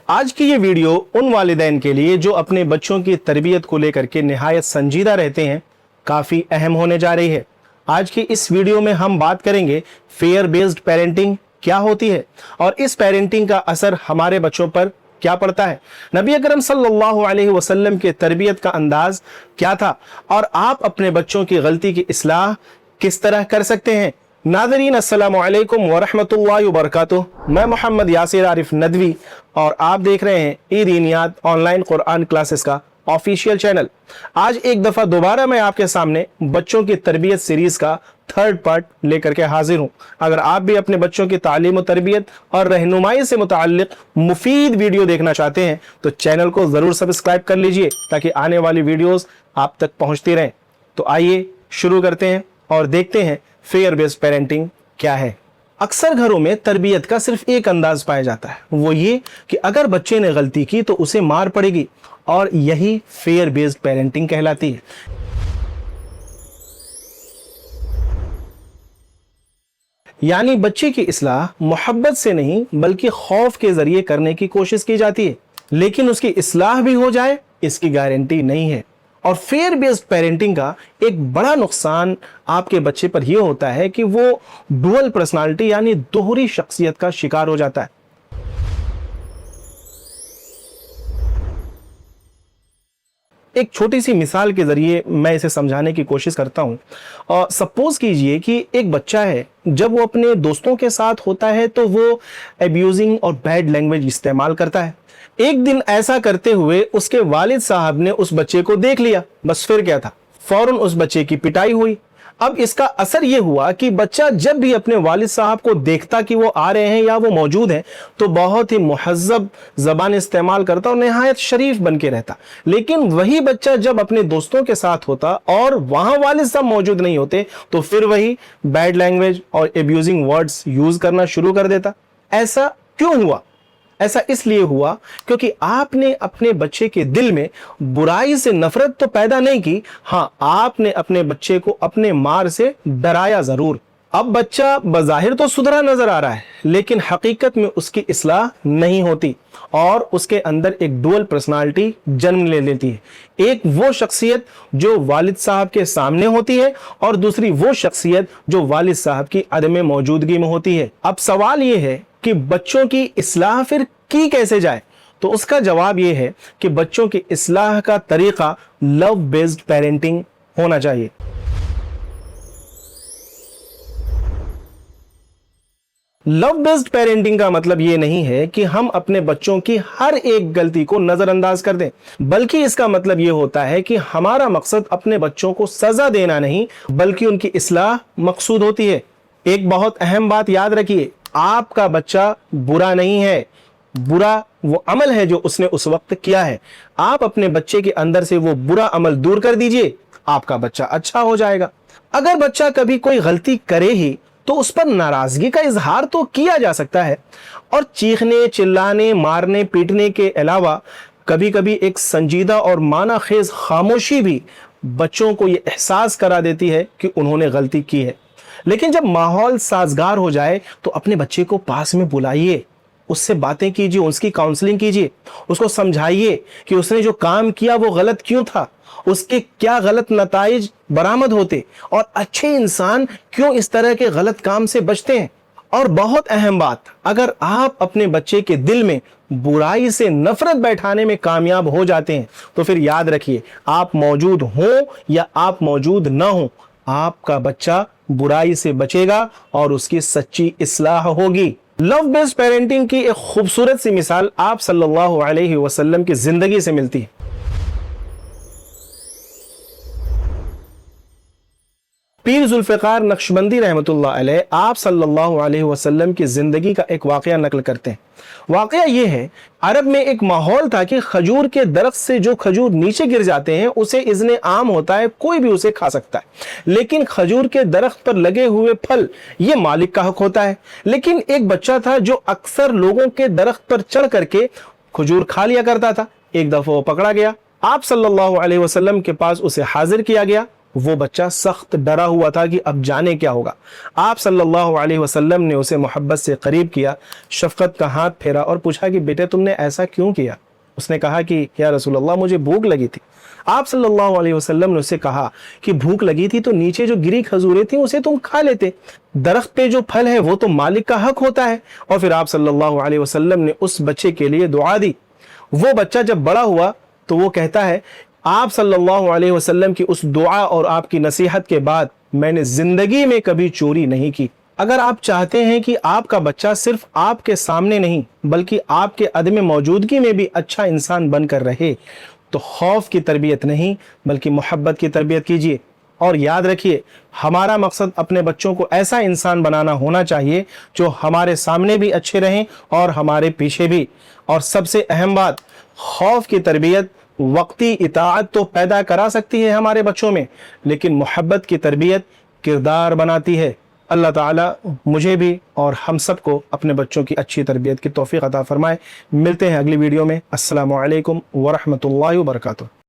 آج کی یہ ویڈیو ان والدین کے لیے جو اپنے بچوں کی تربیت کو لے کر کے نہایت سنجیدہ رہتے ہیں کافی اہم ہونے جا رہی ہے۔ آج کی اس ویڈیو میں ہم بات کریں گے فیئر بیسڈ پیرنٹنگ کیا ہوتی ہے اور اس پیرنٹنگ کا اثر ہمارے بچوں پر کیا پڑتا ہے، نبی اکرم صلی اللہ علیہ وسلم کے تربیت کا انداز کیا تھا اور آپ اپنے بچوں کی غلطی کی اصلاح کس طرح کر سکتے ہیں۔ ناظرین السلام علیکم ورحمۃ اللہ وبرکاتہ، میں محمد یاسر عارف ندوی اور آپ دیکھ رہے ہیں ای دینیات آن لائن قرآن کلاسز کا آفیشیل چینل۔ آج ایک دفعہ دوبارہ میں آپ کے سامنے بچوں کی تربیت سیریز کا تھرڈ پارٹ لے کر کے حاضر ہوں۔ اگر آپ بھی اپنے بچوں کی تعلیم و تربیت اور رہنمائی سے متعلق مفید ویڈیو دیکھنا چاہتے ہیں تو چینل کو ضرور سبسکرائب کر لیجئے تاکہ آنے والی ویڈیوز آپ تک پہنچتی رہیں۔ تو آئیے شروع کرتے ہیں اور دیکھتے ہیں فیئر بیسڈ پیرنٹنگ کیا ہے۔ اکثر گھروں میں تربیت کا صرف ایک انداز پایا جاتا ہے، وہ یہ کہ اگر بچے نے غلطی کی تو اسے مار پڑے گی، اور یہی فیئر بیسڈ پیرنٹنگ کہلاتی ہے۔ یعنی بچے کی اصلاح محبت سے نہیں بلکہ خوف کے ذریعے کرنے کی کوشش کی جاتی ہے، لیکن اس کی اصلاح بھی ہو جائے اس کی گارنٹی نہیں ہے۔ اور فیئر بیسڈ پیرنٹنگ کا ایک بڑا نقصان آپ کے بچے پر یہ ہوتا ہے کہ وہ ڈوئل پرسنالٹی یعنی دوہری شخصیت کا شکار ہو جاتا ہے۔ ایک چھوٹی سی مثال کے ذریعے میں اسے سمجھانے کی کوشش کرتا ہوں۔ سپوز کیجئے کہ ایک بچہ ہے، جب وہ اپنے دوستوں کے ساتھ ہوتا ہے تو وہ ایبیوزنگ اور بیڈ لینگویج استعمال کرتا ہے۔ ایک دن ایسا کرتے ہوئے اس کے والد صاحب نے اس بچے کو دیکھ لیا، بس پھر کیا تھا، فوراً اس بچے کی پٹائی ہوئی۔ اب اس کا اثر یہ ہوا کہ بچہ جب بھی اپنے والد صاحب کو دیکھتا کہ وہ آ رہے ہیں یا وہ موجود ہیں تو بہت ہی مہذب زبان استعمال کرتا اور نہایت شریف بن کے رہتا، لیکن وہی بچہ جب اپنے دوستوں کے ساتھ ہوتا اور وہاں والد صاحب موجود نہیں ہوتے تو پھر وہی بیڈ لینگویج اور ایبیوزنگ ورڈز یوز کرنا شروع کر دیتا۔ ایسا کیوں ہوا؟ ایسا اس لیے ہوا کیونکہ آپ نے اپنے بچے کے دل میں برائی سے نفرت تو پیدا نہیں کی، ہاں آپ نے اپنے بچے کو اپنے مار سے ڈرایا ضرور۔ اب بچہ بظاہر تو سدھرا نظر آ رہا ہے لیکن حقیقت میں اس کی اصلاح نہیں ہوتی اور اس کے اندر ایک ڈوئل پرسنالٹی جنم لے لیتی ہے۔ ایک وہ شخصیت جو والد صاحب کے سامنے ہوتی ہے اور دوسری وہ شخصیت جو والد صاحب کی عدم موجودگی میں ہوتی ہے۔ اب سوال یہ ہے کہ بچوں کی اصلاح پھر کی کیسے جائے؟ تو اس کا جواب یہ ہے کہ بچوں کی اصلاح کا طریقہ لو بیسڈ پیرنٹنگ ہونا چاہیے۔ لو بیسڈ پیرنٹنگ کا مطلب یہ نہیں ہے کہ ہم اپنے بچوں کی ہر ایک غلطی کو نظر انداز کر دیں، بلکہ اس کا مطلب یہ ہوتا ہے کہ ہمارا مقصد اپنے بچوں کو سزا دینا نہیں بلکہ ان کی اصلاح مقصود ہوتی ہے۔ ایک بہت اہم بات یاد رکھیے، آپ کا بچہ برا نہیں ہے، برا وہ عمل ہے جو اس نے اس وقت کیا ہے۔ آپ اپنے بچے کے اندر سے وہ برا عمل دور کر دیجئے، آپ کا بچہ اچھا ہو جائے گا۔ اگر بچہ کبھی کوئی غلطی کرے ہی تو اس پر ناراضگی کا اظہار تو کیا جا سکتا ہے، اور چیخنے، چلانے، مارنے، پیٹنے کے علاوہ کبھی کبھی ایک سنجیدہ اور معنی خیز خاموشی بھی بچوں کو یہ احساس کرا دیتی ہے کہ انہوں نے غلطی کی ہے۔ لیکن جب ماحول سازگار ہو جائے تو اپنے بچے کو پاس میں بلائیے، اس سے باتیں کیجیے، اس کی کاؤنسلنگ کیجیے، اس کو سمجھائیے کہ اس نے جو کام کیا وہ غلط کیوں تھا، اس کے کیا غلط نتائج برآمد ہوتے اور اچھے انسان کیوں اس طرح کے غلط کام سے بچتے ہیں۔ اور بہت اہم بات، اگر آپ اپنے بچے کے دل میں برائی سے نفرت بیٹھانے میں کامیاب ہو جاتے ہیں تو پھر یاد رکھیے، آپ موجود ہوں یا آپ موجود نہ ہوں، آپ کا بچہ برائی سے بچے گا اور اس کی سچی اصلاح ہوگی۔ لو بیسڈ پیرنٹنگ کی ایک خوبصورت سی مثال آپ صلی اللہ علیہ وسلم کی زندگی سے ملتی ہے۔ پیر ذوالفقار نقشبندی رحمۃ اللہ علیہ آپ صلی اللہ علیہ وسلم کی زندگی کا ایک واقعہ نقل کرتے ہیں۔ واقعہ یہ ہے، عرب میں ایک ماحول تھا کہ کھجور کے درخت سے جو کھجور نیچے گر جاتے ہیں اسے اذن عام ہوتا ہے، کوئی بھی اسے کھا سکتا ہے، لیکن کھجور کے درخت پر لگے ہوئے پھل یہ مالک کا حق ہوتا ہے۔ لیکن ایک بچہ تھا جو اکثر لوگوں کے درخت پر چڑھ کر کے کھجور کھا لیا کرتا تھا۔ ایک دفعہ وہ پکڑا گیا، آپ صلی اللہ علیہ وسلم کے پاس اسے حاضر کیا گیا۔ وہ بچہ سخت ڈرا ہوا تھا کہ اب جانے کیا ہوگا۔ آپ صلی اللہ علیہ وسلم نے اسے محبت سے قریب کیا، شفقت کا ہاتھ پھیرا اور پوچھا کہ بیٹے تم نے ایسا کیوں کیا؟ اس نے کہا کہ یا رسول اللہ مجھے بھوک لگی تھی۔ آپ صلی اللہ علیہ وسلم نے اسے کہا کہ بھوک لگی تھی تو نیچے جو گری کھجوریں تھیں اسے تم کھا لیتے، درخت پہ جو پھل ہے وہ تو مالک کا حق ہوتا ہے۔ اور پھر آپ صلی اللہ علیہ وسلم نے اس بچے کے لیے دعا دی۔ وہ بچہ جب بڑا ہوا تو وہ کہتا ہے آپ صلی اللہ علیہ وسلم کی اس دعا اور آپ کی نصیحت کے بعد میں نے زندگی میں کبھی چوری نہیں کی۔ اگر آپ چاہتے ہیں کہ آپ کا بچہ صرف آپ کے سامنے نہیں بلکہ آپ کے عدم موجودگی میں بھی اچھا انسان بن کر رہے تو خوف کی تربیت نہیں بلکہ محبت کی تربیت کیجیے۔ اور یاد رکھیے ہمارا مقصد اپنے بچوں کو ایسا انسان بنانا ہونا چاہیے جو ہمارے سامنے بھی اچھے رہیں اور ہمارے پیچھے بھی۔ اور سب سے اہم بات، خوف کی تربیت وقتی اطاعت تو پیدا کرا سکتی ہے ہمارے بچوں میں، لیکن محبت کی تربیت کردار بناتی ہے۔ اللہ تعالیٰ مجھے بھی اور ہم سب کو اپنے بچوں کی اچھی تربیت کی توفیق عطا فرمائے۔ ملتے ہیں اگلی ویڈیو میں۔ السلام علیکم ورحمۃ اللہ وبرکاتہ۔